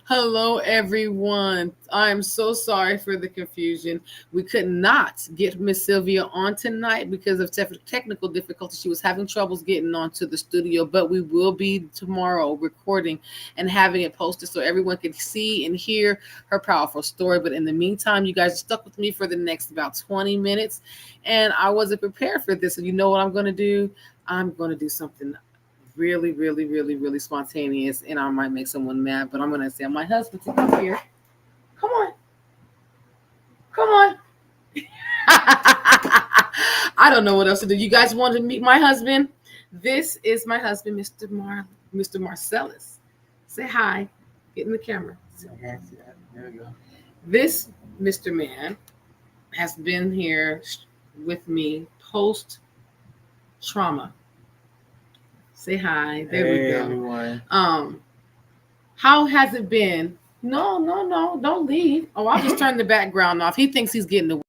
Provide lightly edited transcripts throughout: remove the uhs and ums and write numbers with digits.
Hello, everyone. I'm so sorry for the confusion. We could not get Miss Sylvia on tonight because of technical difficulties. She was having troubles getting onto the studio, but we will be tomorrow recording and having it posted so everyone can see and hear her powerful story. But in the meantime, you guys are stuck with me for the next about 20 minutes, and I wasn't prepared for this. So you know what I'm going to do? I'm going to do something really, really, really, really spontaneous, and I might make someone mad, but I'm gonna say my husband to come here. Come on, come on. I don't know what else to do. You guys want to meet my husband? This is my husband, Mr. Marcellus. Say hi. Get in the camera. There we go. This Mr. Man has been here with me post trauma. Say hi. There we Hey go. everyone. How has it been? No, no, no, don't leave. Oh, I'll just turn the background off. He thinks he's getting away,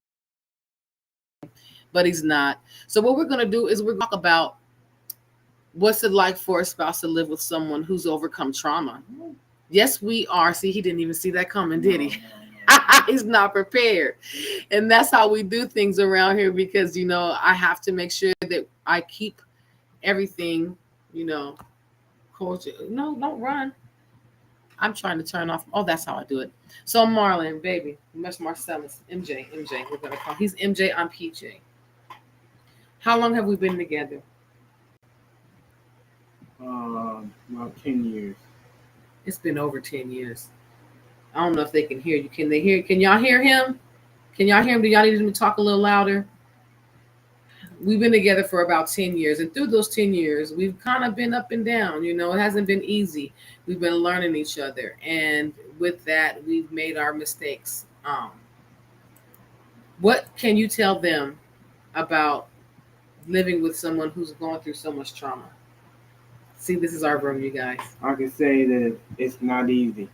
but he's not. So what we're gonna do is we're gonna talk about what's it like for a spouse to live with someone who's overcome trauma. Yes, we are. See, he didn't even see that coming, did he? He's not prepared. And that's how we do things around here because, I have to make sure that I keep everything, culture. No, don't run. I'm trying to turn off. Oh, that's how I do it. So Marlon, baby, Miss Marcellus, MJ. We're gonna call. He's MJ. I'm PJ. How long have we been together? About 10 years. It's been over 10 years. I don't know if they can hear you. Can they hear? Can y'all hear him? Can y'all hear him? Do y'all need him to talk a little louder? We've been together for about 10 years, and through those 10 years, we've kind of been up and down. It hasn't been easy. We've been learning each other, and with that, we've made our mistakes. What can you tell them about living with someone who's going through so much trauma? See, this is our room, you guys. I can say that it's not easy.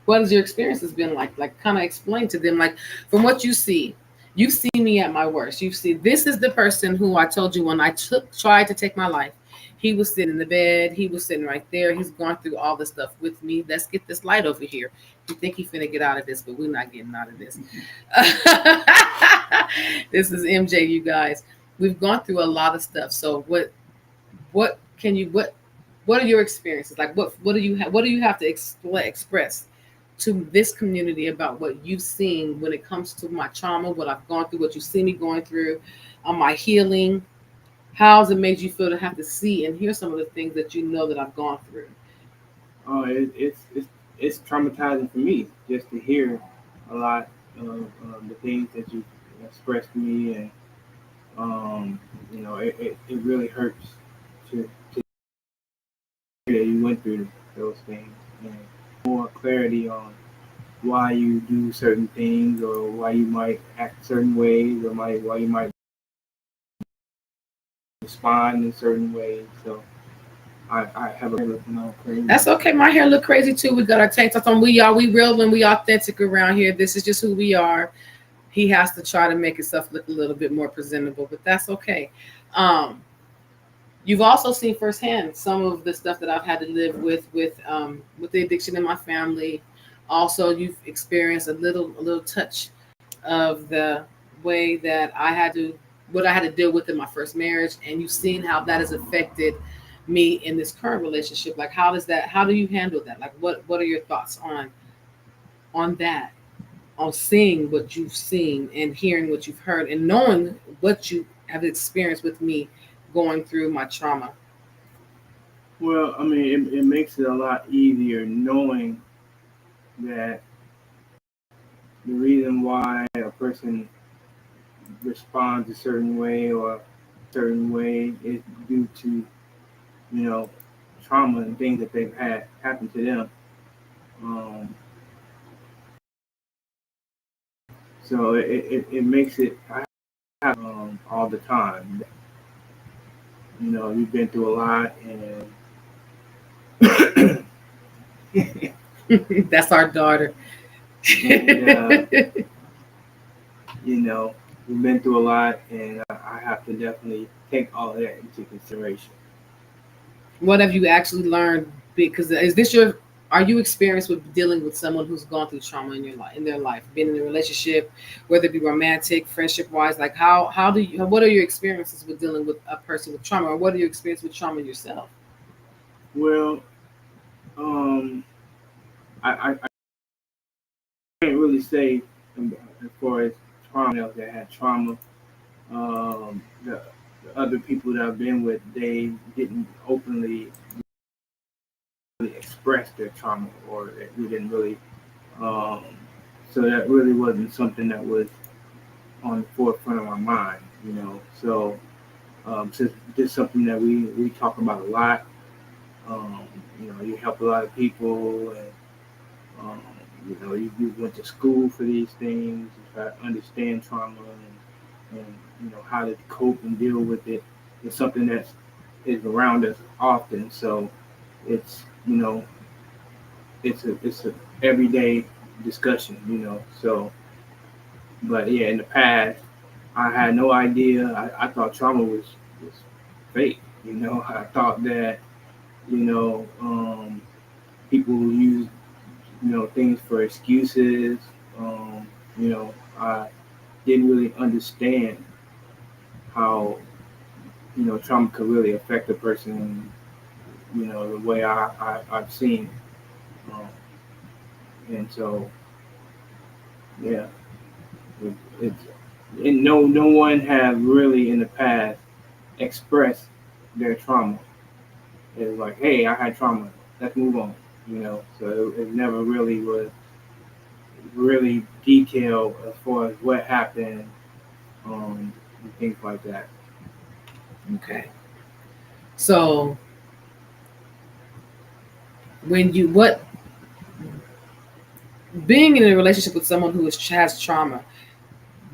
What has your experiences been like? Like, kind of explain to them, like, from what you see. You see me at my worst. You see, this is the person who I told you when I tried to take my life. He was sitting in the bed. He was sitting right there. He's going through all this stuff with me. Let's get this light over here. You think he's finna get out of this, but we're not getting out of this. This is MJ, you guys. We've gone through a lot of stuff. So what can you what are your experiences like? What do you have to express to this community about what you've seen when it comes to my trauma, what I've gone through, what you see me going through, on my healing? How's it made you feel to have to see and hear some of the things that you know that I've gone through? Oh, it's traumatizing for me just to hear a lot of the things that you expressed to me, and it really hurts to hear that you went through those things, and more clarity on why you do certain things or why you might act certain ways or why you might respond in certain ways. So I have a looking all crazy. That's okay. My hair look crazy too. We got our tank tops on. We real and we authentic around here. This is just who we are. He has to try to make himself look a little bit more presentable, but that's okay. You've also seen firsthand some of the stuff that I've had to live with the addiction in my family. Also, you've experienced a little touch of the way that what I had to deal with in my first marriage, and you've seen how that has affected me in this current relationship. Like, how do you handle that? Like, what are your thoughts on that? On seeing what you've seen and hearing what you've heard and knowing what you have experienced with me going through my trauma. Well, I mean, it makes it a lot easier knowing that the reason why a person responds a certain way or certain way is due to, you know, trauma and things that they've had happen to them. Um, so it makes it I have all the time. You've been through a lot, and That's our daughter. and we've been through a lot, and I have to definitely take all of that into consideration. What have you actually learned because is this your are you experienced with dealing with someone who's gone through trauma in your life in their life, been in a relationship, whether it be romantic, friendship wise? Like how do you what are your experiences with dealing with a person with trauma, or what are your experiences with trauma yourself? Well, um, I can't really say as far as trauma else that had trauma. The other people that I've been with, they didn't openly really express their trauma, or we didn't really. Um, so that really wasn't something that was on the forefront of my mind, you know. So since this is something that we talk about a lot, um, you know, you help a lot of people, and um, you know, you went to school for these things, you try to understand trauma, and you know how to cope and deal with it. It's something that is around us often, so it's you know it's a everyday discussion, you know. So, but yeah, in the past, I had no idea. I thought trauma was fake. You know, I thought that you know people use you know things for excuses. You know, I didn't really understand how you know trauma could really affect a person. You know, the way I've seen, um, and so yeah, it's and no one have really in the past expressed their trauma. It's like, hey, I had trauma. Let's move on. You know, so it never really was really detailed as far as what happened, and things like that. Okay. So when you what being in a relationship with someone who has trauma,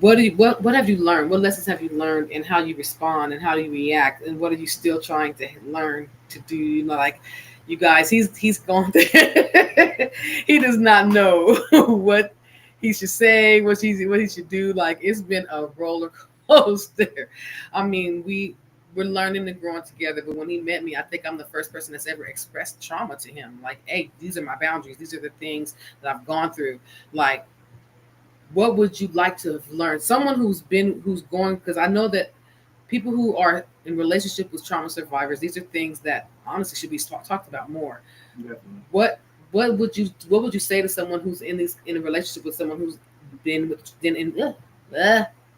what have you learned? What lessons have you learned in how you respond and how you react, and what are you still trying to learn to do? You know, like you guys, he's going to he does not know what he should say, what he should do. Like it's been a roller coaster. I mean, we're learning and growing together. But when he met me, I think I'm the first person that's ever expressed trauma to him. Like, hey, these are my boundaries. These are the things that I've gone through. Like, what would you like to have learned? Someone who's going, because I know that people who are in relationship with trauma survivors, these are things that honestly should be talked about more. Definitely. What what would you say to someone who's in a relationship with someone who's been in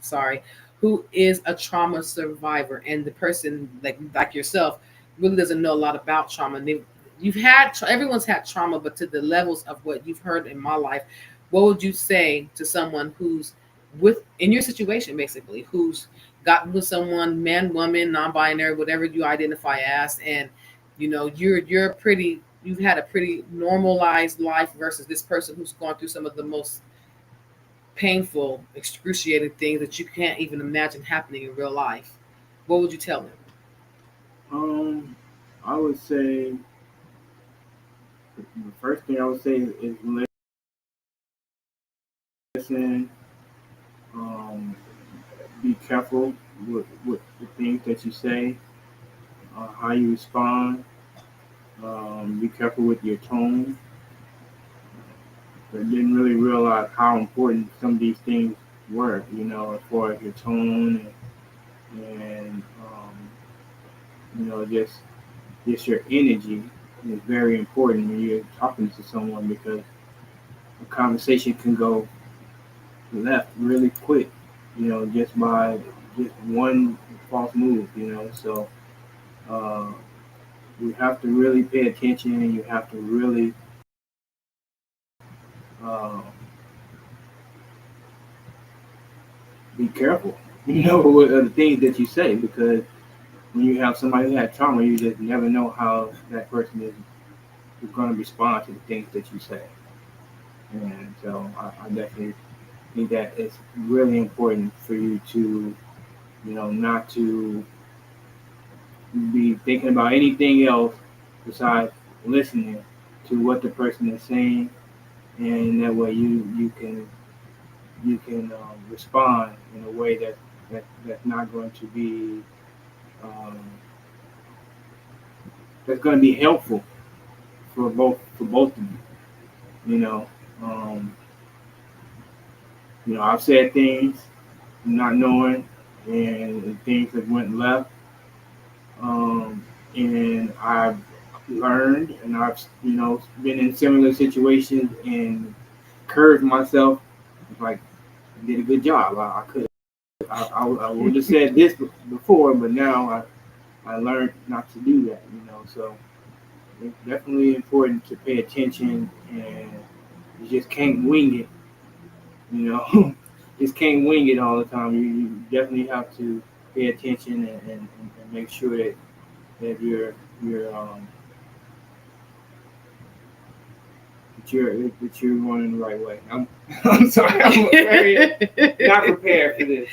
sorry, who is a trauma survivor, and the person like yourself really doesn't know a lot about trauma, and you've had everyone's had trauma, but to the levels of what you've heard in my life, what would you say to someone who's with in your situation, basically, who's gotten with someone, man, woman, non-binary, whatever you identify as, and you're pretty you've had a pretty normalized life versus this person who's gone through some of the most painful, excruciating things that you can't even imagine happening in real life. What would you tell them? Um, I would say the first thing I would say is listen. Um, be careful with the things that you say, how you respond. Be careful with your tone. I didn't really realize how important some of these things were, you know, as far as your tone and you know, just your energy is very important when you're talking to someone because a conversation can go left really quick, you know, just by just one false move, you know. So uh, you have to really pay attention, and you have to really uh, be careful, you know, with the things that you say because when you have somebody who had trauma, you just never know how that person is going to respond to the things that you say. And so I definitely think that it's really important for you to, you know, not to be thinking about anything else besides listening to what the person is saying, and that way you can respond in a way that's not going to be um, that's going to be helpful for both of you. You know, um, I've said things not knowing, and things that went left, um, and I've learned, and I've been in similar situations and encouraged myself, like I did a good job. I could I would have said this before, but now I learned not to do that. So it's definitely important to pay attention, and you just can't wing it. You know, just can't wing it all the time. You definitely have to pay attention, and make sure that you're that you're running the right way. I'm sorry, I'm very not prepared for this.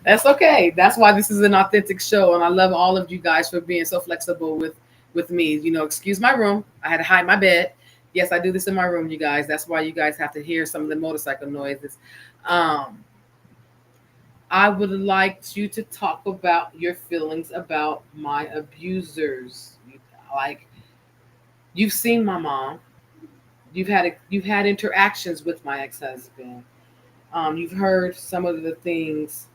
That's okay. That's why this is an authentic show, and I love all of you guys for being so flexible with me. Excuse my room. I had to hide my bed. Yes, I do this in my room, you guys. That's why you guys have to hear some of the motorcycle noises. Um, I would like you to talk about your feelings about my abusers. Like, you've seen my mom. You've had interactions with my ex-husband. You've heard some of the things.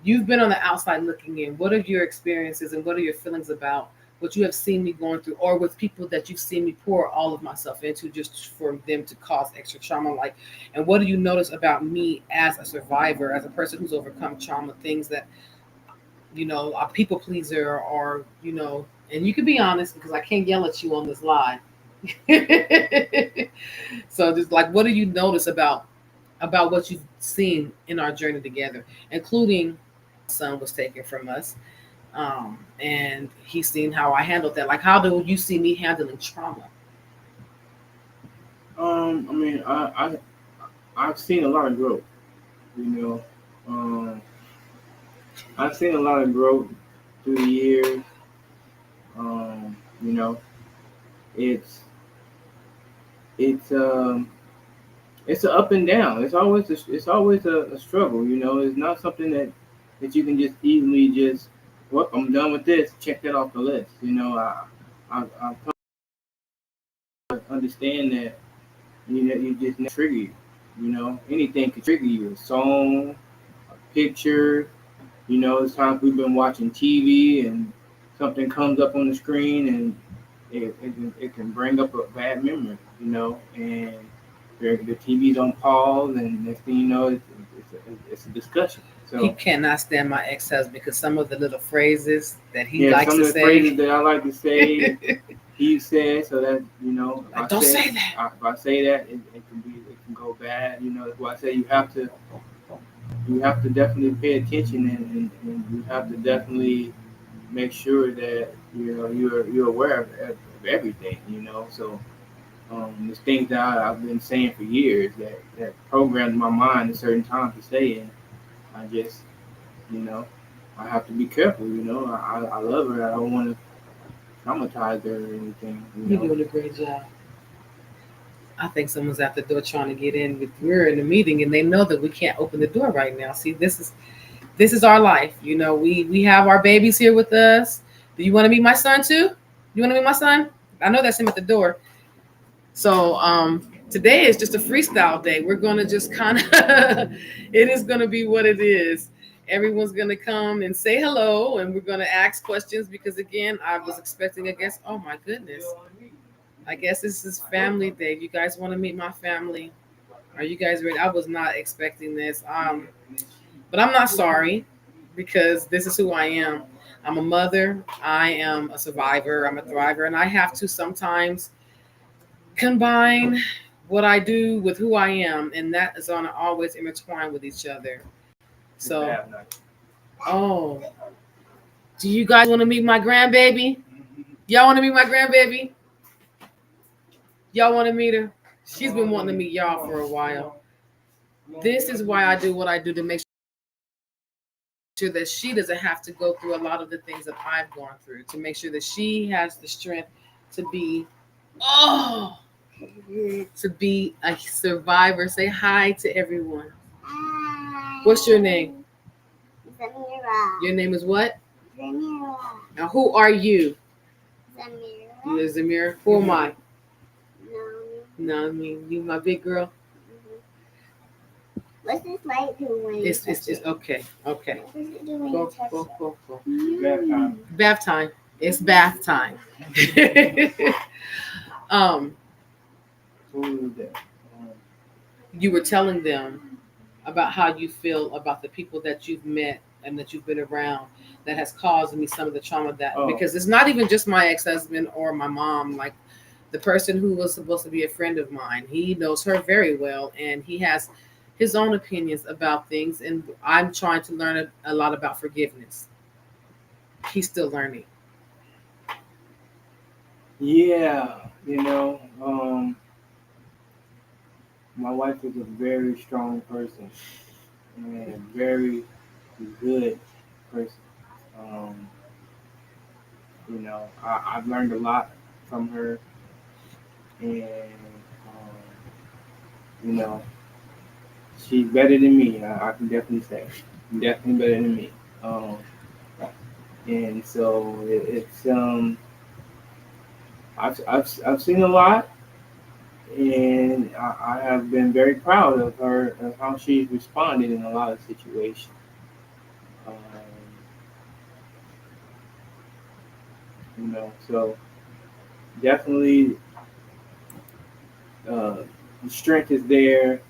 You've been on the outside looking in. What are your experiences and what are your feelings about what you have seen me going through, or with people that you've seen me pour all of myself into just for them to cause extra trauma? Like, and what do you notice about me as a survivor, as a person who's overcome trauma, things that, a people pleaser, or, and you can be honest because I can't yell at you on this live. So just like, what do you notice about what you've seen in our journey together, including son was taken from us, and he's seen how I handled that. Like, how do you see me handling trauma? I mean, I've seen a lot of growth. You know, I've seen a lot of growth through the years. Um, you know, it's it's it's an up and down. It's always a struggle. It's not something that you can just easily just, well, I'm done with this. Check that off the list. I've come to understand that you just never trigger you. Anything can trigger you. A song, a picture. It's times we've been watching TV and something comes up on the screen, and it can bring up a bad memory. And the TV's on pause, and next thing you know, it's a discussion. He So cannot stand my ex-husband because some of the little phrases that he yeah, likes some to of the say. phrases that I like to say, he said, so that Like, don't say that. if I say that, it can go bad. That's why I say you have to definitely pay attention, and you have to definitely make sure that you're aware of everything. So there's things that I've been saying for years that programmed my mind at certain times to say, and I just you know I have to be careful. I love her. I don't want to traumatize her or anything. You're doing a great job. I think someone's at the door trying to get in. We're in a meeting and they know that we can't open the door right now. See, this is our life. We have our babies here with us. Do you want to meet my son too? You want to meet my son? I know that's him at the door. So today is just a freestyle day. We're gonna just kind of it is gonna be what it is. Everyone's gonna come and say hello, and we're gonna ask questions because, again, I was expecting a guest. Oh my goodness! I guess this is family day. You guys want to meet my family? Are you guys ready? I was not expecting this. But I'm not sorry because this is who I am. I'm a mother. I am a survivor. I'm a thriver, and I have to sometimes combine what I do with who I am, and that is going to always intertwine with each other. So, oh, do you guys want to meet my grandbaby? Y'all want to meet my grandbaby? Y'all want to meet her? She's been wanting to meet y'all for a while. This is why I do what I do, to make sure that she doesn't have to go through a lot of the things that I've gone through, to make sure that she has the strength to be, oh, to be a survivor. Say hi to everyone. Hi. What's your name? Zamira. Your name is what? Zamira. Now, who are you? Zamira. You're Zamir. Who am I? No, I mean you, my big girl. What's this light do when you touch It's it? okay. Okay. What does it do when Go you touch go it? go go. Bath time. Bath time. It's bath time. um, What was that? you were telling them about how you feel about the people that you've met and that you've been around that has caused me some of the trauma that Oh. because it's not even just my ex-husband or my mom, like the person who was supposed to be a friend of mine, he knows her very well and he has his own opinions about things, and I'm trying to learn a lot about forgiveness. He's still learning. Yeah, my wife is a very strong person and a very good person. Um, I've learned a lot from her, and you know, she's better than me. I can definitely say, definitely better than me. Um, and so it's I've seen a lot, and I have been very proud of her of how she's responded in a lot of situations. Um, so definitely the strength is there.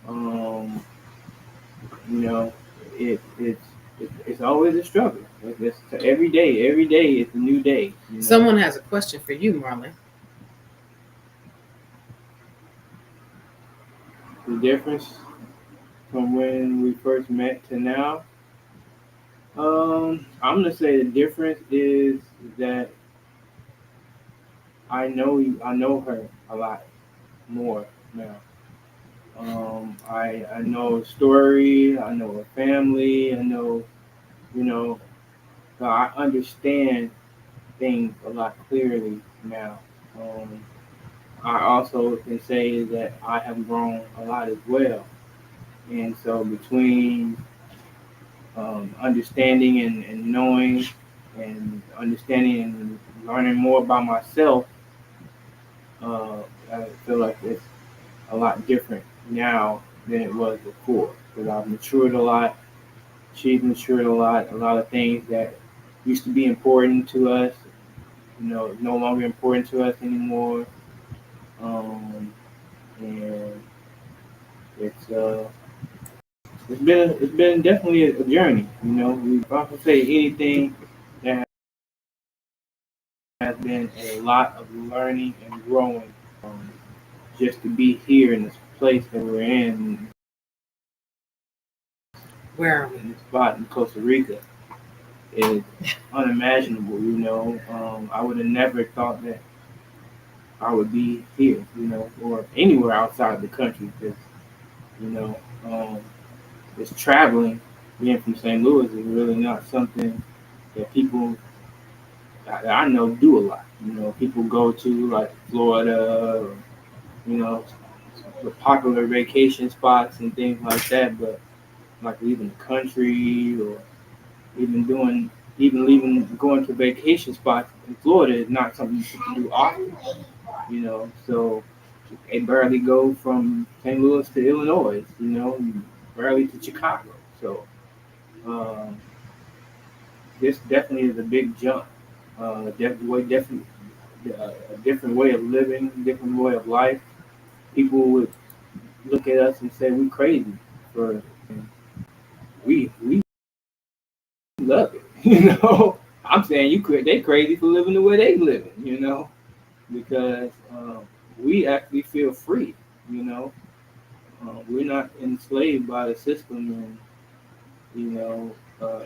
Um, you know, it's always a struggle. It's every day. Every day it's a new day. Someone has a question for you, Marlon. The difference from when we first met to now. I'm gonna say the difference is that I know her a lot more now. I know her story. I know her family. I know you know. So I understand things a lot clearly now. Um, I also can say that I have grown a lot as well. And so between understanding and knowing and understanding and learning more about myself, uh, I feel like it's a lot different now than it was before because I've matured a lot. She's matured a lot. A lot of things that used to be important to us, no longer important to us anymore. Um, and it's it's been definitely a journey. If I could say anything, that has been a lot of learning and growing. Um, just to be here in this place that we're Where are we? in this spot in Costa Rica, is unimaginable. I would have never thought that I would be here. Or anywhere outside the country, because you know, um, it's traveling. Being from St. Louis is really not something that people that I know do a lot. People go to like Florida, or, you know, the popular vacation spots and things like that. But like leaving the country, or even doing, even leaving, going to vacation spots in Florida is not something you can do often. So they barely go from St. Louis to Illinois. Barely to Chicago. So um, this definitely is a big jump. Definitely a different way of living, different way of life. People would look at us and say we crazy for we love it. I'm saying they crazy for living the way they living. Because we actually feel free. You know, we're not enslaved by the system, and you know, uh,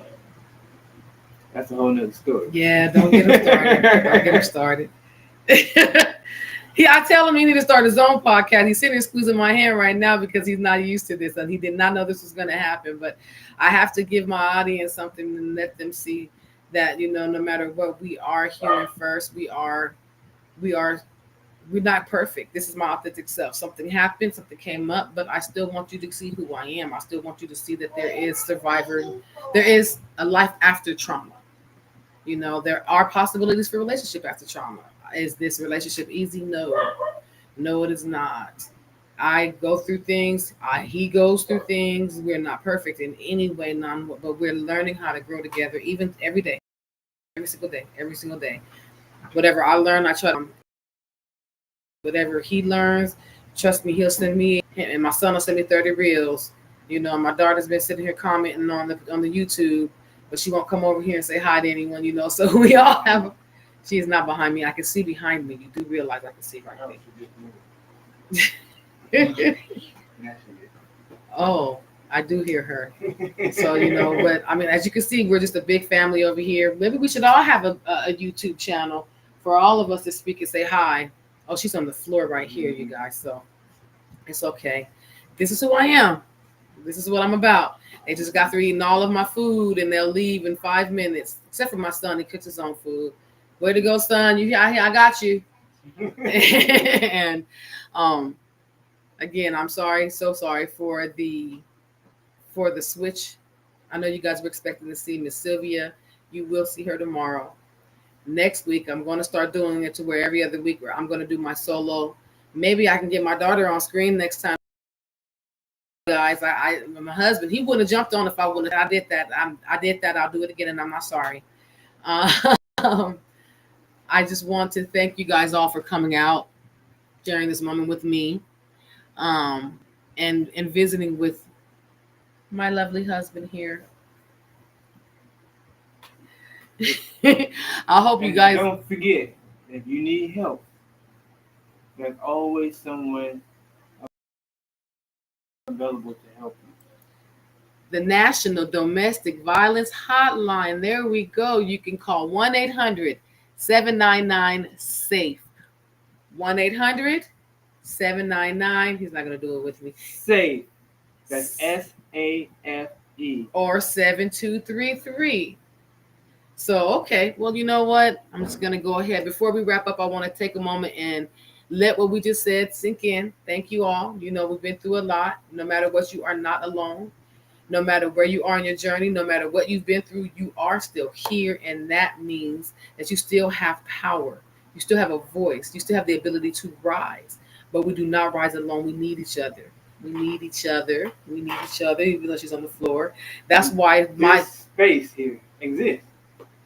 that's a whole nother story. Yeah, don't get him started. Don't get him started. I tell him he need to start his own podcast. He's sitting there squeezing my hand right now because he's not used to this and he did not know this was going to happen. But I have to give my audience something and let them see that no matter what, we are human first. We are we're not perfect. This is my authentic self. Something happened, something came up, but I still want you to see who I am. I still want you to see that there is survivor, there is a life after trauma. There are possibilities for relationship after trauma. Is this relationship easy? No. No, it is not. I go through things. He goes through things. We're not perfect in any way, but we're learning how to grow together, even every day, every single day. Whatever I learn, I try. Whatever he learns, trust me, he'll send me, and my son will send me 30 reels. You know, my daughter's been sitting here commenting on the YouTube, but she won't come over here and say hi to anyone. You know, so we all have. She is not behind me. I can see behind me. You do realize I can see right there. Oh, I do hear her. So, you know, but I mean, as you can see, we're just a big family over here. Maybe we should all have a YouTube channel for all of us to speak and say hi. Oh, she's on the floor right here, you guys. So it's okay. This is who I am. This is what I'm about. They just got through eating all of my food and they'll leave in 5 minutes, except for my son. He cooks his own food. Way to go, son. I got you. And again, I'm sorry, so sorry for the switch. I know you guys were expecting to see Miss Sylvia. You will see her tomorrow. Next week, I'm going to start doing it to where every other week where I'm going to do my solo. Maybe I can get my daughter on screen next time. Guys, my husband, he wouldn't have jumped on if I wouldn't. I did that. I did that. I'll do it again, and I'm not sorry. I just want to thank you guys all for coming out, sharing this moment with me, and visiting with my lovely husband here. I hope you guys don't forget, if you need help, there's always someone available to help you. The National Domestic Violence Hotline. There we go. You can call 1-800-799-SAFE. 1-800-799. He's not going to do it with me. SAFE. That's SAFE. Or 7233. So, okay. Well, you know what? I'm just going to go ahead. Before we wrap up, I want to take a moment and let what we just said sink in. Thank you all. You know, we've been through a lot. No matter what, you are not alone. No matter where you are in your journey, no matter what you've been through, you are still here. And that means that you still have power. You still have a voice. You still have the ability to rise. But we do not rise alone. We need each other. We need each other. We need each other, even though she's on the floor. That's why my space here exists.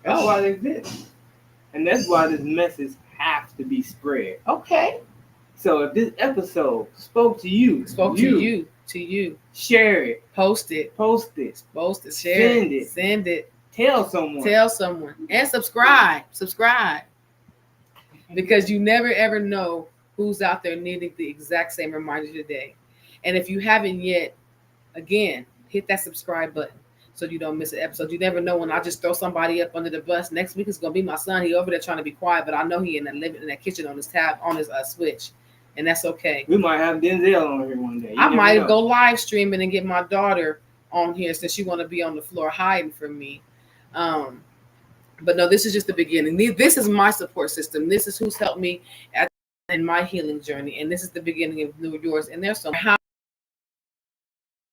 That's why it exists. And that's why this message has to be spread. Okay. So if this episode spoke to you, share it, post it, share it, send it, tell someone, and subscribe, because you never ever know who's out there needing the exact same reminder today. And if you haven't yet, again, hit that subscribe button so you don't miss an episode. You never know when I just throw somebody up under the bus. Next week it's gonna be my son. He over there trying to be quiet, but I know he in that kitchen on his switch. And that's okay. We might have Denzel on here one day. I might go live streaming and get my daughter on here since she want to be on the floor hiding from me. But no, this is just the beginning. This is my support system. This is who's helped me in my healing journey. And this is the beginning of yours. And there's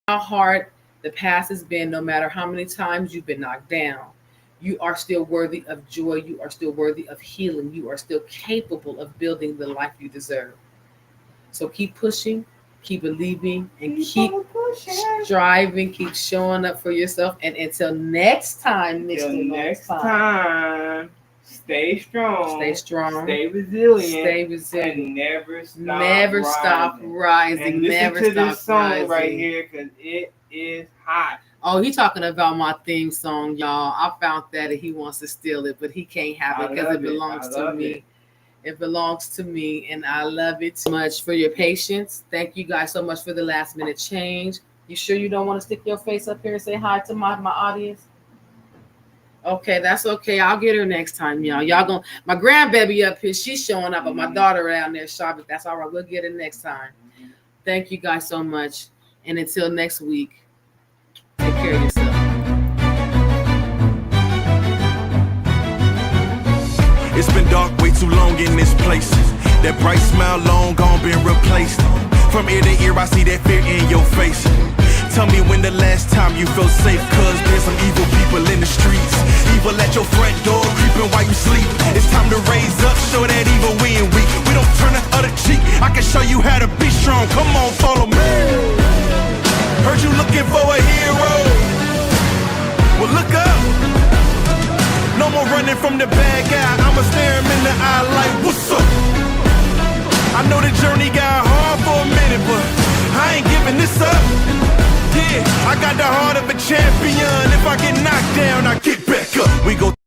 how hard the past has been, no matter how many times you've been knocked down, you are still worthy of joy. You are still worthy of healing. You are still capable of building the life you deserve. So keep pushing, keep believing, and keep striving, keep showing up for yourself. And until next time, next time, stay strong, stay resilient, and never stop rising. And listen to this song right here, because it is hot. Oh, he talking about my theme song, y'all. I found that and he wants to steal it, but he can't have it because it belongs to me. It belongs to me, and I love it so much for your patience. Thank you guys so much for the last minute change. You sure you don't want to stick your face up here and say hi to my audience? Okay, that's okay. I'll get her next time, y'all. My grandbaby up here, she's showing up, but my daughter down there shopping. That's all right. We'll get her next time. Thank you guys so much. And until next week, take care of yourself. It's been dark way too long in this place. That bright smile long gone been replaced. From ear to ear I see that fear in your face. Tell me when the last time you felt safe, cause there's some evil people in the streets. Evil at your front door, creeping while you sleep. It's time to raise up, show that evil we ain't weak. We don't turn the other cheek. I can can show you how to be strong. Come on, follow me. Heard you looking for a hero. Well, look up. No more running from the bad guy. I'ma stare him in the eye like, what's up? I know the journey got hard for a minute, but I ain't giving this up. Yeah, I got the heart of a champion. If I get knocked down, I get back up. We go